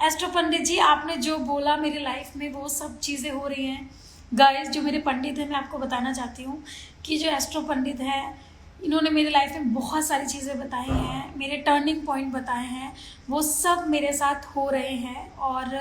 Astro पंडित जी, आपने जो बोला मेरी लाइफ में वो सब चीज़ें हो रही हैं। गाइस, जो मेरे पंडित हैं, मैं आपको बताना चाहती हूँ कि जो एस्ट्रो पंडित हैं, इन्होंने मेरी लाइफ में बहुत सारी चीज़ें बताई हैं, मेरे टर्निंग पॉइंट बताए हैं, वो सब मेरे साथ हो रहे हैं। और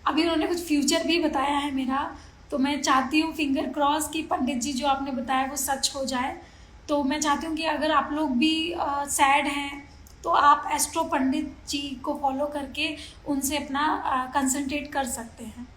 अभी उन्होंने कुछ फ्यूचर भी बताया है मेरा। तो मैं चाहती हूँ, फिंगर क्रॉस, कि पंडित जी जो आपने बताया वो सच हो जाए। तो मैं चाहती हूँ कि अगर आप लोग भी सैड हैं तो आप एस्ट्रो पंडित जी को फॉलो करके उनसे अपना कंसंट्रेट कर सकते हैं।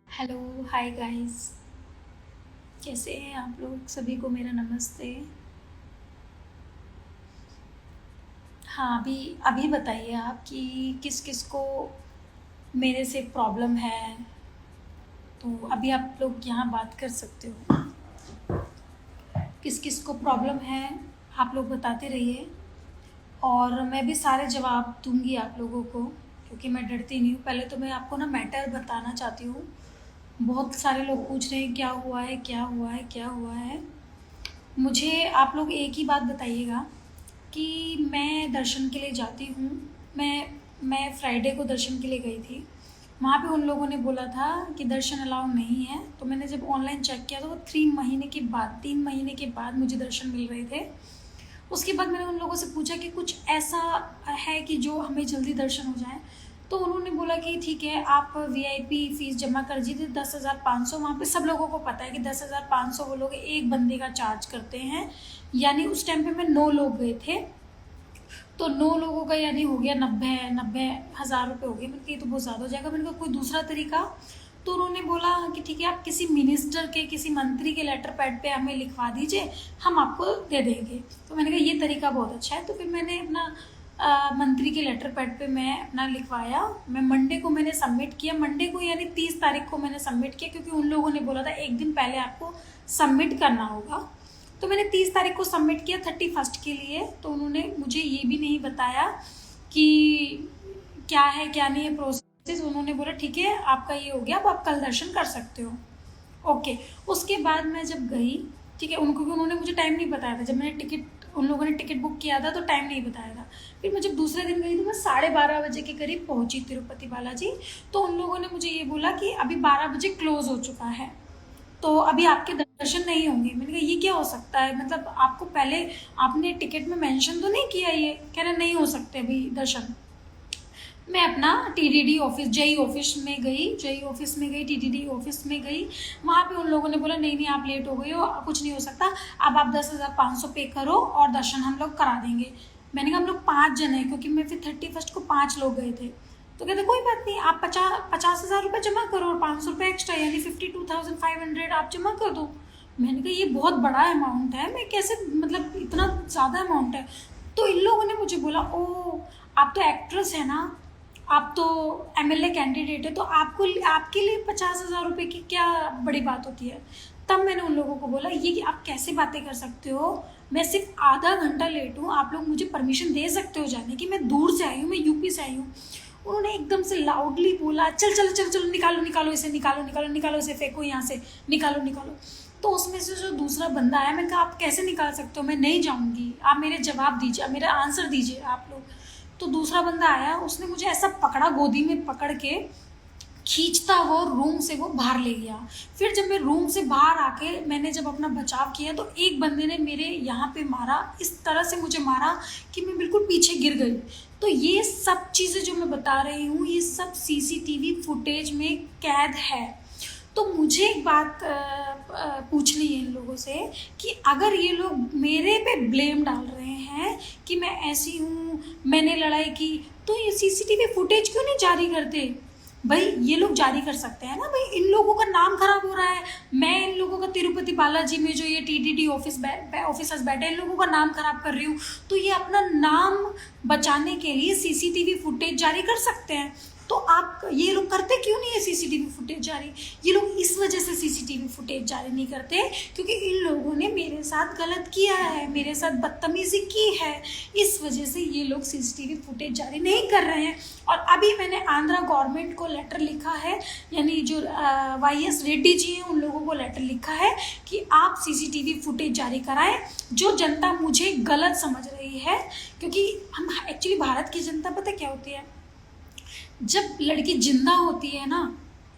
हेलो, हाय गाइस, कैसे हैं आप लोग? सभी को मेरा नमस्ते। हाँ, अभी अभी बताइए आप कि किस किस को मेरे से प्रॉब्लम है। तो अभी आप लोग यहाँ बात कर सकते हो, किस किस को प्रॉब्लम है आप लोग बताते रहिए। और मैं भी सारे जवाब दूंगी आप लोगों को, क्योंकि मैं डरती नहीं हूँ। पहले तो मैं आपको ना मैटर बताना चाहती हूँ। बहुत सारे लोग पूछ रहे हैं क्या हुआ है, क्या हुआ है, क्या हुआ है। मुझे आप लोग एक ही बात बताइएगा कि मैं दर्शन के लिए जाती हूँ। मैं फ्राइडे को दर्शन के लिए गई थी। वहाँ पे उन लोगों ने बोला था कि दर्शन अलाउ नहीं है। तो मैंने जब ऑनलाइन चेक किया तो वो 3 महीने के बाद मुझे दर्शन मिल रहे थे। उसके बाद मैंने उन लोगों से पूछा कि कुछ ऐसा है कि जो हमें जल्दी दर्शन हो जाए। तो उन्होंने बोला कि ठीक है, आप वीआईपी फ़ीस जमा कर दीजिए 10,500। वहाँ पे सब लोगों को पता है कि 10,500 वो लोग एक बंदे का चार्ज करते हैं। यानी उस टाइम पे मैं 9 लोग गए थे, तो 9 लोगों का यानी हो गया 90,000 रुपये हो गए। मैंने कहा ये तो बहुत ज़्यादा हो जाएगा। मैंने कहा कोई दूसरा तरीका? तो उन्होंने बोला कि ठीक है, आप किसी मिनिस्टर के, किसी मंत्री के लेटर पैड पे हमें लिखवा दीजिए, हम आपको दे देंगे। तो मैंने कहा ये तरीका बहुत अच्छा है। तो फिर मैंने अपना मंत्री के लेटर पैड पे मैं अपना लिखवाया। मैं मंडे को मैंने सबमिट किया। मंडे को यानी 30 तारीख को मैंने सबमिट किया, क्योंकि उन लोगों ने बोला था एक दिन पहले आपको सबमिट करना होगा। तो मैंने 30 तारीख को सबमिट किया 31 के लिए। तो उन्होंने मुझे ये भी नहीं बताया कि क्या है क्या नहीं है प्रोसेस। उन्होंने बोला ठीक है, आपका ये हो गया, अब आप कल दर्शन कर सकते हो। ओके। उसके बाद मैं जब गई, ठीक है, उन्होंने मुझे टाइम नहीं बताया था। जब मैंने उन लोगों ने टिकट बुक किया था तो टाइम नहीं बताया था। फिर मैं जब दूसरे दिन गई तो मैं 12:30 बजे के करीब पहुंची तिरुपति बालाजी। तो उन लोगों ने मुझे ये बोला कि अभी 12 बजे क्लोज हो चुका है, तो अभी आपके दर्शन नहीं होंगे। मैंने कहा ये क्या हो सकता है, मतलब आपको पहले आपने टिकट में मेंशन तो नहीं किया? ये कह रहे नहीं हो सकते अभी दर्शन। मैं अपना टीडीडी ऑफिस, जेई ऑफिस में गई, टीडीडी ऑफिस में गई। वहाँ पे उन लोगों ने बोला नहीं आप लेट हो गई हो, कुछ नहीं हो सकता, अब आप 10,500 पे करो और दर्शन हम लोग करा देंगे। मैंने कहा हम लोग 5 जन हैं, क्योंकि मैं फिर 31 को 5 लोग गए थे। तो कहते कोई बात नहीं, आप 50,000 रुपये जमा करो और 500 रुपये एक्स्ट्रा यानी 52,500 आप जमा कर दो। मैंने कहा ये बहुत बड़ा अमाउंट है, मैं कैसे, मतलब इतना ज़्यादा अमाउंट है। तो इन लोगों ने मुझे बोला ओ आप तो एक्ट्रेस है ना, आप तो एमएलए कैंडिडेट है, तो आपके लिए 50,000 रुपये की क्या बड़ी बात होती है। तब मैंने उन लोगों को बोला ये कि आप कैसे बातें कर सकते हो, मैं सिर्फ आधा घंटा लेट हूँ, आप लोग मुझे परमिशन दे सकते हो जाने की, मैं दूर से आई हूँ, मैं यूपी से आई हूँ। उन्होंने एकदम से लाउडली बोला चल चल चल चलो, निकालो इसे, निकालो इसे, फेंको यहाँ से, निकालो। तो उसमें से जो दूसरा बंदा आया, मैंने कहा आप कैसे निकाल सकते हो, मैं नहीं जाऊँगी, आप मेरे जवाब दीजिए, आप मेरा आंसर दीजिए आप लोग। तो दूसरा बंदा आया, उसने मुझे ऐसा पकड़ा, गोदी में पकड़ के खींचता वो रूम से वो बाहर ले गया। फिर जब मैं रूम से बाहर आके मैंने जब अपना बचाव किया तो एक बंदे ने मेरे यहाँ पे मारा, इस तरह से मुझे मारा कि मैं बिल्कुल पीछे गिर गई। तो ये सब चीज़ें जो मैं बता रही हूँ ये सब सीसीटीवी फुटेज में कैद है। तो मुझे एक बात पूछनी है इन लोगों से कि अगर ये लोग मेरे पे ब्लेम डाल रहे हैं कि मैं ऐसी हूँ, मैंने लड़ाई की, तो ये सीसीटीवी फुटेज क्यों नहीं जारी करते? भाई ये लोग जारी कर सकते हैं ना। भाई इन लोगों का नाम खराब हो रहा है, मैं इन लोगों का तिरुपति बालाजी में जो ये टीडीडी ऑफिसर्स बैठे इन लोगों का नाम खराब कर रही हूँ, तो ये अपना नाम बचाने के लिए सीसीटीवी फुटेज जारी कर सकते हैं। तो आप ये लोग करते क्यों नहीं है सीसीटीवी फुटेज जारी? ये लोग इस वजह से सीसीटीवी फुटेज जारी नहीं करते क्योंकि इन लोगों ने मेरे साथ गलत किया है, मेरे साथ बदतमीजी की है, इस वजह से ये लोग सीसीटीवी फुटेज जारी नहीं कर रहे हैं। और अभी मैंने आंध्रा गवर्नमेंट को लेटर लिखा है, यानी जो YS रेड्डी जी हैं उन लोगों को लेटर लिखा है कि आप सीसीटीवी फुटेज जारी कराएं। जो जनता मुझे गलत समझ रही है, क्योंकि हम एक्चुअली भारत की जनता पता क्या होती है, जब लड़की जिंदा होती है ना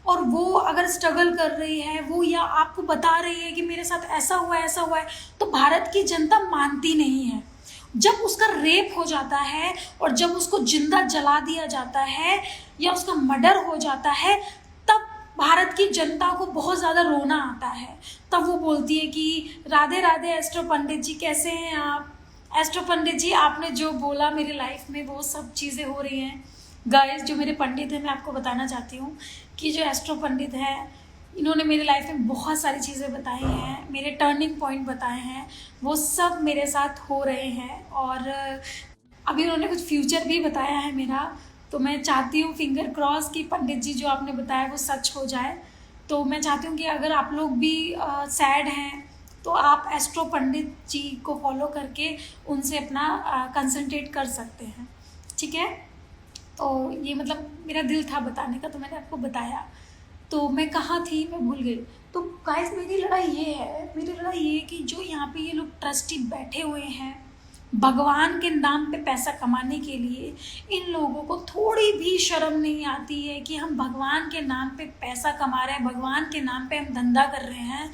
और वो अगर स्ट्रगल कर रही है, वो या आपको बता रही है कि मेरे साथ ऐसा हुआ है ऐसा हुआ है, तो भारत की जनता मानती नहीं है। जब उसका रेप हो जाता है और जब उसको जिंदा जला दिया जाता है या उसका मर्डर हो जाता है, तब भारत की जनता को बहुत ज़्यादा रोना आता है। तब वो बोलती है कि राधे राधे एस्ट्रो पंडित जी, कैसे हैं आप? एस्ट्रो पंडित जी, आपने जो बोला मेरी लाइफ में वो सब चीज़ें हो रही हैं। गाइस, जो मेरे पंडित हैं, मैं आपको बताना चाहती हूँ कि जो एस्ट्रो पंडित हैं, इन्होंने मेरी लाइफ में बहुत सारी चीज़ें बताई हैं, मेरे टर्निंग पॉइंट बताए हैं, वो सब मेरे साथ हो रहे हैं। और अभी उन्होंने कुछ फ्यूचर भी बताया है मेरा, तो मैं चाहती हूँ फिंगर क्रॉस कि पंडित जी जो आपने बताया वो सच हो जाए। तो मैं चाहती हूँ कि अगर आप लोग भी सैड हैं तो आप एस्ट्रो पंडित जी को फॉलो करके उनसे अपना कंसंट्रेट कर सकते हैं, ठीक है? तो ये मतलब मेरा दिल था बताने का, तो मैंने आपको बताया। तो मैं कहाँ थी, मैं भूल गई। तो गाइस, मेरी लड़ाई ये है कि जो यहाँ पे ये लोग ट्रस्टी बैठे हुए हैं भगवान के नाम पे पैसा कमाने के लिए, इन लोगों को थोड़ी भी शर्म नहीं आती है कि हम भगवान के नाम पे पैसा कमा रहे हैं, भगवान के नाम पे हम धंधा कर रहे हैं।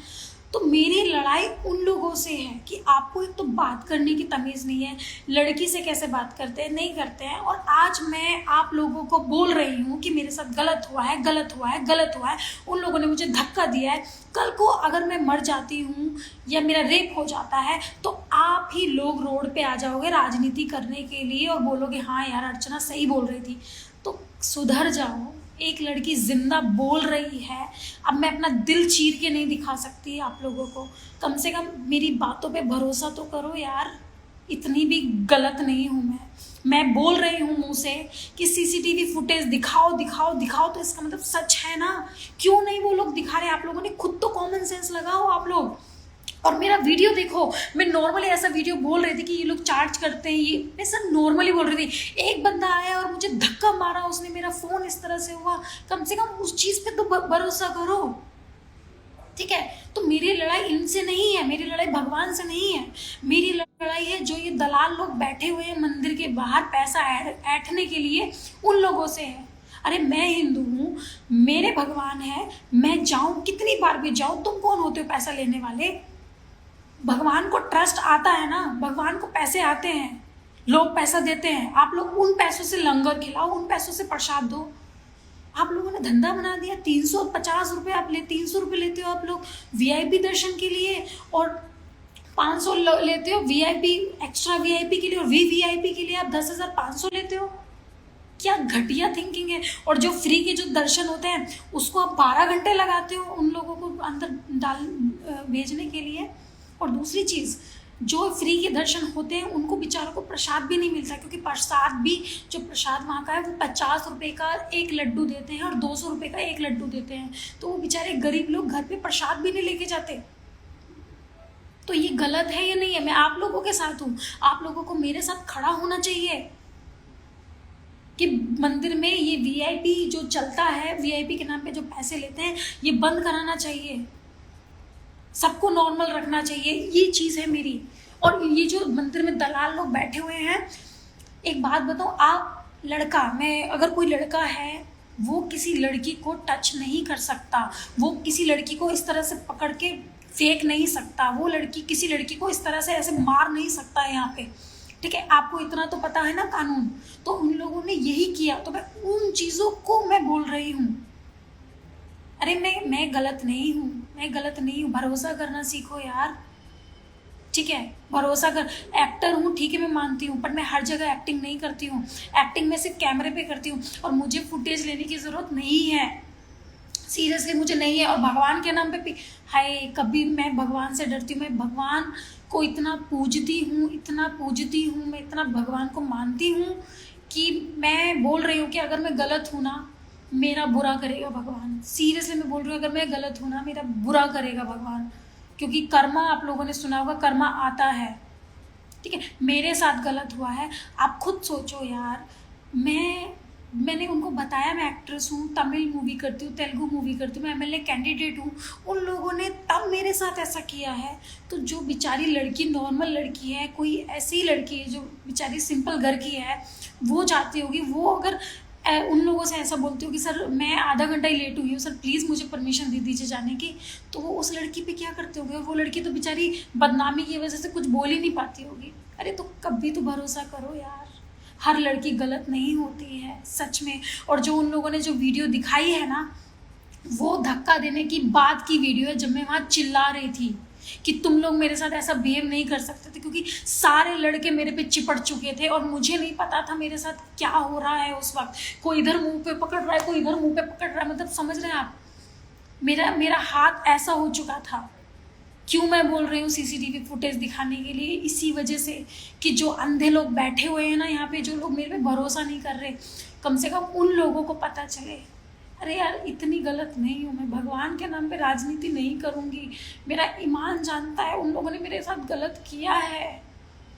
तो मेरी लड़ाई उन लोगों से है कि आपको एक तो बात करने की तमीज़ नहीं है, लड़की से कैसे बात करते हैं, नहीं करते हैं। और आज मैं आप लोगों को बोल रही हूँ कि मेरे साथ गलत हुआ है, गलत हुआ है, गलत हुआ है, उन लोगों ने मुझे धक्का दिया है। कल को अगर मैं मर जाती हूँ या मेरा रेप हो जाता है तो आप ही लोग रोड पे आ जाओगे राजनीति करने के लिए और बोलोगे हाँ यार अर्चना सही बोल रही थी। तो सुधर जाओ। एक लड़की जिंदा बोल रही है, अब मैं अपना दिल चीर के नहीं दिखा सकती आप लोगों को। कम से कम मेरी बातों पे भरोसा तो करो यार, इतनी भी गलत नहीं हूँ मैं बोल रही हूँ मुंह से कि सीसीटीवी फुटेज दिखाओ दिखाओ दिखाओ, तो इसका मतलब सच है ना। क्यों नहीं वो लोग दिखा रहे? आप लोगों ने खुद तो कॉमन सेंस लगाओ आप लोग। और मेरा वीडियो देखो, मैं नॉर्मली ऐसा वीडियो बोल रही थी कि ये लोग चार्ज करते हैं, ये मैं सब नॉर्मली बोल रही थी। एक बंदा आया और मुझे धक्का मारा, उसने मेरा फ़ोन इस तरह से हुआ। कम से कम उस चीज़ पे तो भरोसा करो, ठीक है? तो मेरी लड़ाई इनसे नहीं है, मेरी लड़ाई भगवान से नहीं है। मेरी लड़ाई है जो ये दलाल लोग बैठे हुए हैं मंदिर के बाहर पैसा ऐंठने के लिए, उन लोगों से है। अरे मैं हिंदू हूँ, मेरे भगवान है, मैं जाऊँ कितनी बार भी जाऊँ, तुम कौन होते हो पैसा लेने वाले? भगवान को ट्रस्ट आता है ना, भगवान को पैसे आते हैं, लोग पैसा देते हैं। आप लोग उन पैसों से लंगर खिलाओ, उन पैसों से प्रसाद दो। आप लोगों ने धंधा बना दिया। 350 रुपये आप 300 रुपये लेते हो आप लोग VIP दर्शन के लिए, और 500 लेते हो VIP एक्स्ट्रा VIP के लिए, और VVIP के लिए आप 10,500 लेते हो। क्या घटिया थिंकिंग है। और जो फ्री के जो दर्शन होते हैं उसको आप 12 घंटे लगाते हो उन लोगों को अंदर भेजने के लिए। और दूसरी चीज़, जो फ्री के दर्शन होते हैं उनको बेचारों को प्रसाद भी नहीं मिलता, क्योंकि प्रसाद भी जो प्रसाद वहाँ का है वो 50 रुपये का एक लड्डू देते हैं और 200 रुपये का एक लड्डू देते हैं। तो वो बेचारे गरीब लोग घर पे प्रसाद भी नहीं लेके जाते। तो ये गलत है या नहीं है? मैं आप लोगों के साथ हूँ, आप लोगों को मेरे साथ खड़ा होना चाहिए कि मंदिर में ये VIP जो चलता है, VIP के नाम पे जो पैसे लेते हैं, ये बंद कराना चाहिए, सबको नॉर्मल रखना चाहिए। ये चीज़ है मेरी। और ये जो मंदिर में दलाल लोग बैठे हुए हैं, एक बात बताओ, आप लड़का, मैं अगर कोई लड़का है वो किसी लड़की को टच नहीं कर सकता, वो किसी लड़की को इस तरह से पकड़ के फेंक नहीं सकता, वो लड़की किसी लड़की को इस तरह से ऐसे मार नहीं सकता है यहाँ पे, ठीक है? आपको इतना तो पता है ना कानून। तो उन लोगों ने यही किया, तो मैं उन चीज़ों को मैं बोल रही हूँ। अरे मैं गलत नहीं हूँ, मैं गलत नहीं हूँ। भरोसा करना सीखो यार, ठीक है? भरोसा कर। एक्टर हूँ, ठीक है, मैं मानती हूँ, पर मैं हर जगह एक्टिंग नहीं करती हूँ। एक्टिंग मैं सिर्फ कैमरे पे करती हूँ, और मुझे फुटेज लेने की ज़रूरत नहीं है, सीरियसली मुझे नहीं है। और भगवान के नाम पे हाय, कभी मैं भगवान से डरती हूँ। मैं भगवान को इतना पूजती हूँ, इतना पूजती हूँ, मैं इतना भगवान को मानती हूँ कि मैं बोल रही हूँ कि अगर मैं गलत हूँ ना, मेरा बुरा करेगा भगवान। सीरियसली मैं बोल रही हूँ, अगर मैं गलत हूँ ना, मेरा बुरा करेगा भगवान। क्योंकि कर्मा, आप लोगों ने सुना होगा, कर्मा आता है, ठीक है। मेरे साथ गलत हुआ है। आप खुद सोचो यार, मैंने उनको बताया मैं एक्ट्रेस हूँ, तमिल मूवी करती हूँ, तेलुगु मूवी करती हूँ, मैं एमएलए कैंडिडेट हूँ। उन लोगों ने तब मेरे साथ ऐसा किया है। तो जो बेचारी लड़की, नॉर्मल लड़की है, कोई ऐसी लड़की है जो बेचारी सिंपल घर की है, वो चाहती होगी, वो अगर उन लोगों से ऐसा बोलती हो कि सर मैं आधा घंटा ही लेट हुई हूँ, सर प्लीज़ मुझे परमिशन दे दीजिए जाने की, तो वो उस लड़की पे क्या करते होंगे। वो लड़की तो बेचारी बदनामी की वजह से कुछ बोल ही नहीं पाती होगी। अरे तो कभी तो भरोसा करो यार, हर लड़की गलत नहीं होती है सच में। और जो उन लोगों ने जो वीडियो दिखाई है ना, वो धक्का देने की बाद की वीडियो है, जब मैं वहाँ चिल्ला रही थी कि तुम लोग मेरे साथ ऐसा बिहेव नहीं कर सकते थे, क्योंकि सारे लड़के मेरे पे चिपट चुके थे और मुझे नहीं पता था मेरे साथ क्या हो रहा है उस वक्त। कोई इधर मुंह पे पकड़ रहा है, कोई इधर मुंह पे पकड़ रहा है, मतलब समझ रहे हैं आप, मेरा हाथ ऐसा हो चुका था। क्यों मैं बोल रही हूँ सीसीटीवी फुटेज दिखाने के लिए, इसी वजह से कि जो अंधे लोग बैठे हुए हैं ना यहाँ पे, जो लोग मेरे पे भरोसा नहीं कर रहे, कम से कम उन लोगों को पता चले। अरे यार इतनी गलत नहीं हूँ मैं, भगवान के नाम पे राजनीति नहीं करूँगी, मेरा ईमान जानता है उन लोगों ने मेरे साथ गलत किया है,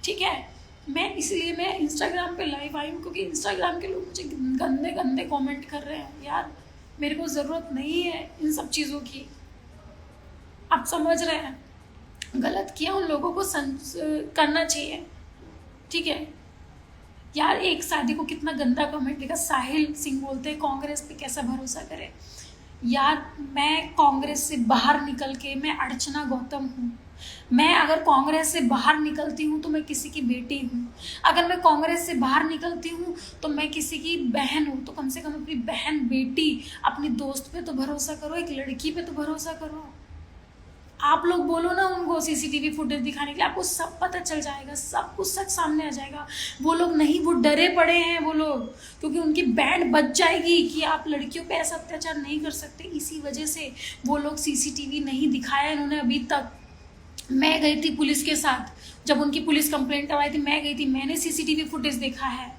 ठीक है। इसलिए मैं इंस्टाग्राम पे लाइव आई हूँ, क्योंकि इंस्टाग्राम के लोग मुझे गंदे गंदे कमेंट कर रहे हैं। यार मेरे को ज़रूरत नहीं है इन सब चीज़ों की, आप समझ रहे हैं। गलत किया, उन लोगों को करना चाहिए, ठीक है। यार एक शादी को कितना गंदा कमेंट लिखा, साहिल सिंह बोलते हैं कांग्रेस पे कैसा भरोसा करे। यार मैं कांग्रेस से बाहर निकल के, मैं अर्चना गौतम हूँ। मैं अगर कांग्रेस से बाहर निकलती हूँ तो मैं किसी की बेटी हूँ। अगर मैं कांग्रेस से बाहर निकलती हूँ तो मैं किसी की बहन हूँ। तो कम से कम अपनी बहन, बेटी, अपनी दोस्त पे तो भरोसा करो, एक लड़की पे तो भरोसा करो। आप लोग बोलो ना उनको सीसीटीवी फुटेज दिखाने के लिए, आपको सब पता चल जाएगा, सब कुछ सच सामने आ जाएगा। वो लोग नहीं, वो डरे पड़े हैं वो लोग, क्योंकि उनकी बैंड बज जाएगी कि आप लड़कियों पे ऐसा अत्याचार नहीं कर सकते। इसी वजह से वो लोग सीसीटीवी नहीं दिखाया इन्होंने अभी तक। मैं गई थी पुलिस के साथ, जब उनकी पुलिस कंप्लेंट करवाई थी, मैं गई थी, मैंने सीसीटीवी फुटेज देखा है,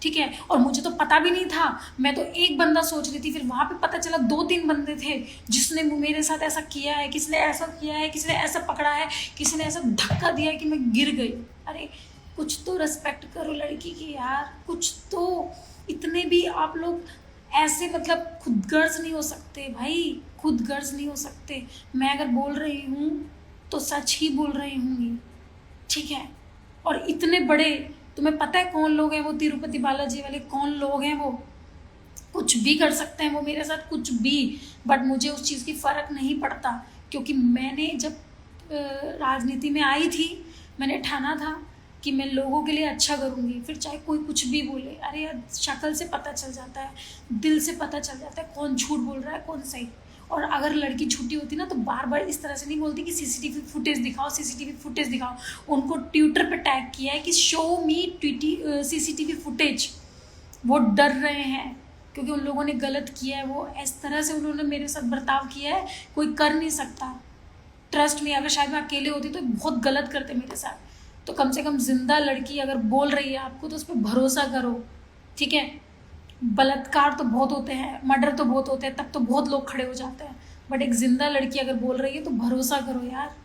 ठीक है। और मुझे तो पता भी नहीं था, मैं तो एक बंदा सोच रही थी, फिर वहाँ पे पता चला 2-3 बंदे थे जिसने मेरे साथ ऐसा किया है, किसी ने ऐसा किया है, किसी ने ऐसा पकड़ा है, किसी ने ऐसा धक्का दिया है कि मैं गिर गई। अरे कुछ तो रेस्पेक्ट करो लड़की की यार, कुछ तो। इतने भी आप लोग ऐसे मतलब खुद गर्ज नहीं हो सकते भाई, खुद गर्ज नहीं हो सकते। मैं अगर बोल रही हूँ तो सच ही बोल रही हूँ, ठीक है। और इतने बड़े, तुम्हें पता है कौन लोग हैं वो, तिरुपति बालाजी वाले कौन लोग हैं वो, कुछ भी कर सकते हैं वो मेरे साथ, कुछ भी। बट मुझे उस चीज़ की फ़र्क नहीं पड़ता, क्योंकि मैंने जब राजनीति में आई थी, मैंने ठाना था कि मैं लोगों के लिए अच्छा करूँगी, फिर चाहे कोई कुछ भी बोले। अरे यार शक्ल से पता चल जाता है, दिल से पता चल जाता है कौन झूठ बोल रहा है कौन सही। और अगर लड़की झूठी होती ना तो बार बार इस तरह से नहीं बोलती कि सीसीटीवी फुटेज दिखाओ, सीसीटीवी फुटेज दिखाओ। उनको ट्विटर पे टैग किया है कि शो मी सीसीटीवी फुटेज। वो डर रहे हैं क्योंकि उन लोगों ने गलत किया है, वो इस तरह से उन्होंने मेरे साथ बर्ताव किया है, कोई कर नहीं सकता। ट्रस्ट में, अगर शायद मैं अकेले होती तो बहुत गलत करते मेरे साथ। तो कम से कम जिंदा लड़की अगर बोल रही है आपको तो उस पर भरोसा करो, ठीक है। बलात्कार तो बहुत होते हैं, मर्डर तो बहुत होते हैं, तब तो बहुत लोग खड़े हो जाते हैं, बट एक जिंदा लड़की अगर बोल रही है तो भरोसा करो यार,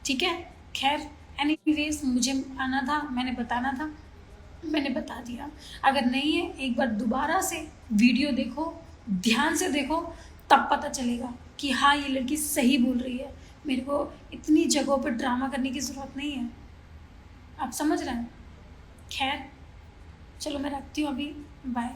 ठीक है। खैर एनीवेज, मुझे आना था, मैंने बताना था, मैंने बता दिया। अगर नहीं है, एक बार दोबारा से वीडियो देखो, ध्यान से देखो, तब पता चलेगा कि हाँ ये लड़की सही बोल रही है। मेरे को इतनी जगहों पर ड्रामा करने की ज़रूरत नहीं है, आप समझ रहे हैं। खैर चलो मैं रखती हूँ अभी, बाय।